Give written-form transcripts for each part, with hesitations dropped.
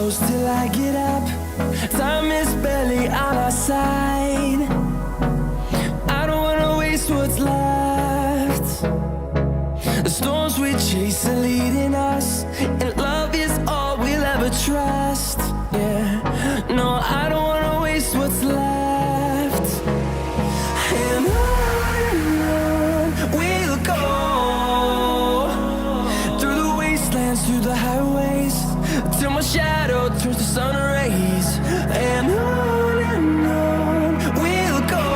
close till I get up. Time is barely on our side. I don't wanna waste what's left. The storms we chase are leading us, and love is all we'll ever trust. Yeah, no, I don't wanna waste what's left. And on we'll go, through the wastelands, through the highways, till my shadow turns to sun rays. And on we'll go,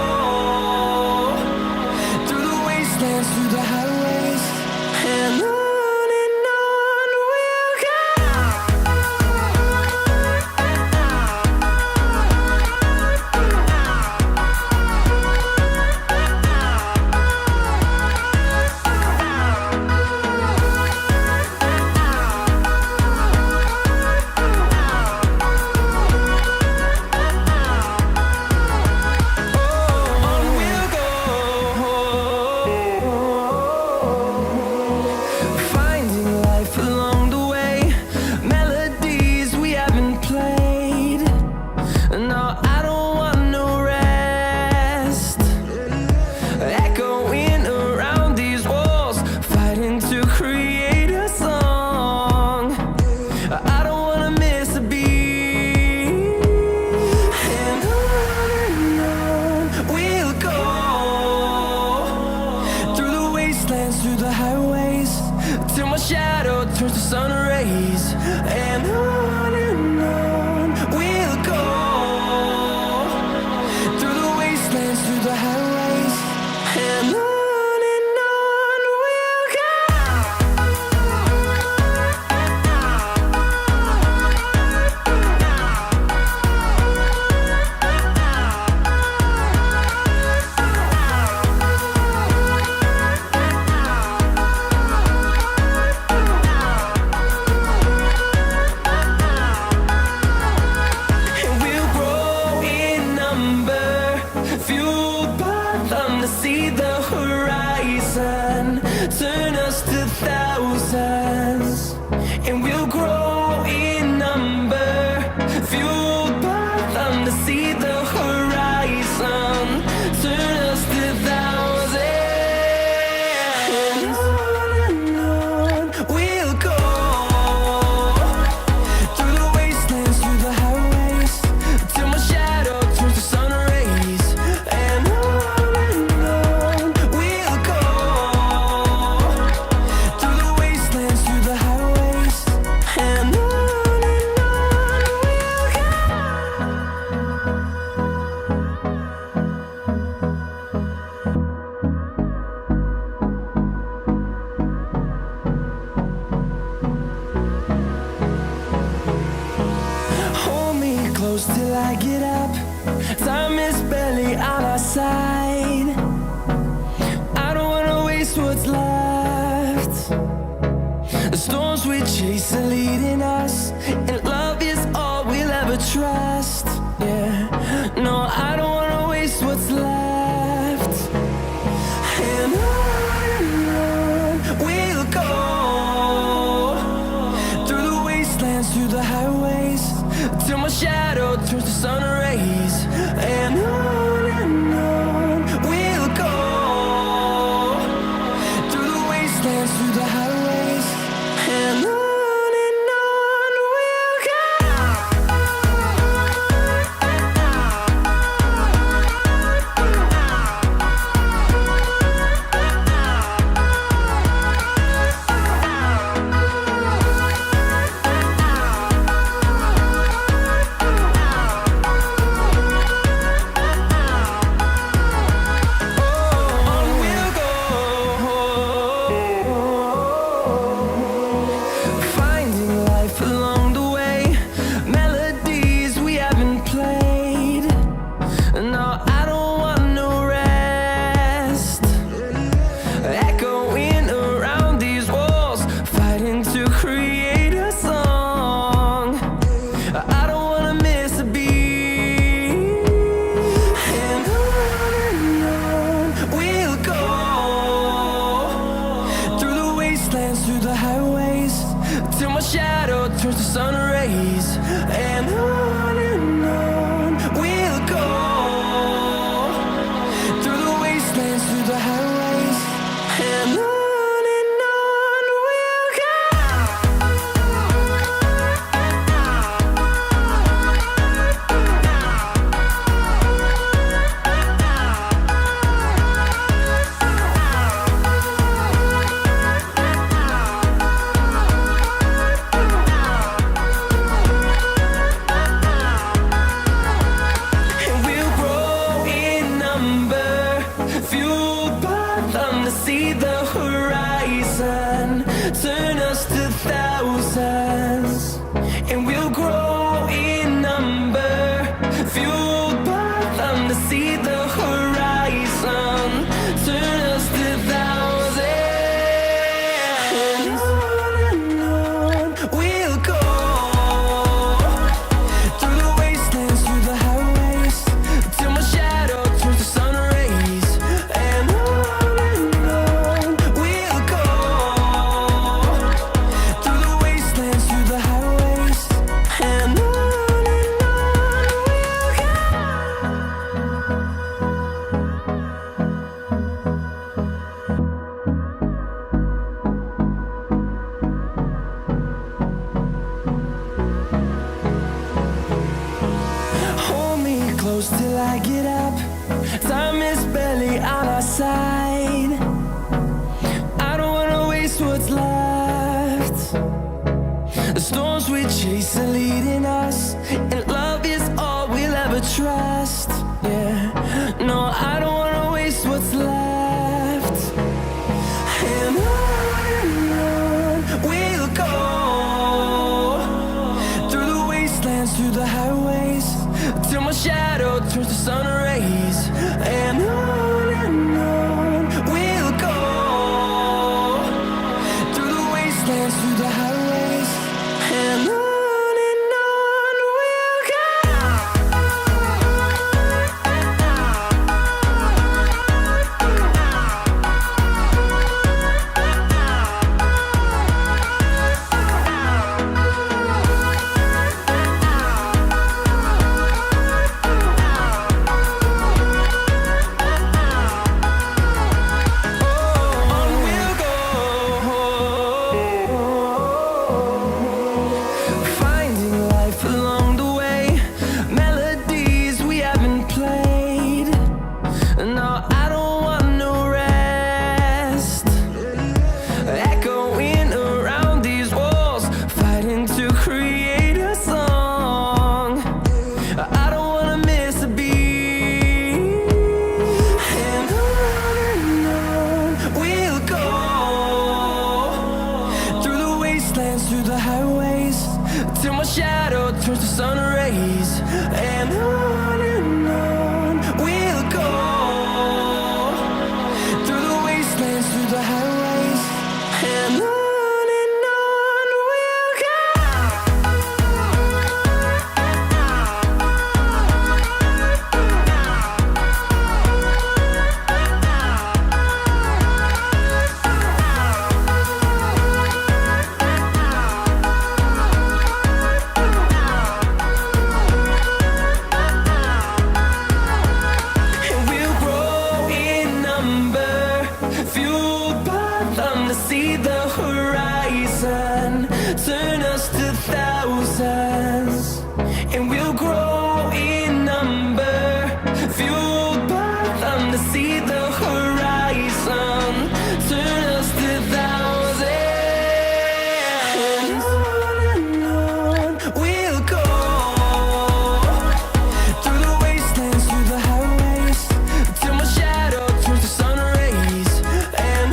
through the wastelands, through the highways, and on we'll go. Through the highways, till my shadow turns to sun rays. And on we'll go, through the wastelands, through the highways, and on we'll go. Fueled by them to see the horizon, turn us to thousands, and we'll grow in number. Fueled by them to see the horizon, turn us to thousands. And on we'll go, through the wastelands, through the highways, till my shadow turns to sun rays. And on we'll go, through the wastelands, through the highways, and on we'll go. Hold me close till I get up. Time is barely on our side. I don't wanna waste what's left. The storms we chase are leading us, and love is all we'll ever trust. Yeah, no, I don't wanna waste what's left. And on we'll go, through the wastelands, through the highways, till my shadow turns to sun rays. And on we'll go, through the wastelands, through the highways, and on we'll go. sun rays, and on we'll go, through the wastelands, through the highways, and on we'll go. See the horizon, turn us to thousands, and we'll grow in number, fueled by them to see the horizon, turn us to thousands, and on we'll go, through the wastelands, through the highways, till my shadow turns to sun rays, and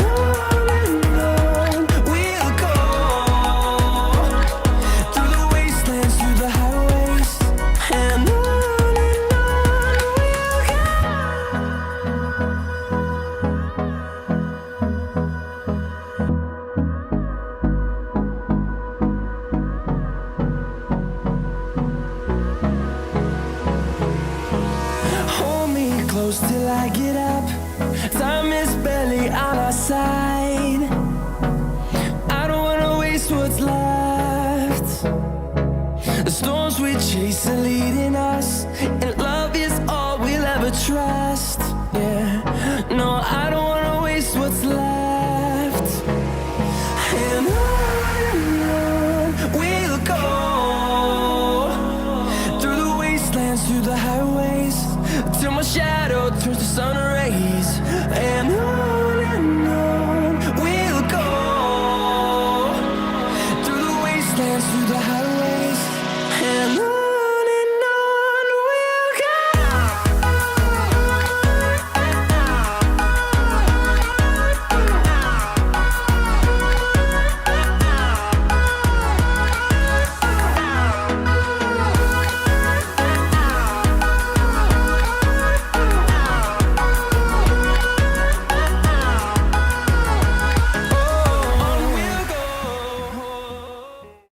close till I get up. Time is barely on our side. I don't wanna waste what's left. The storms we chase are leading us, and love is all we'll ever trust. Yeah, no, I don't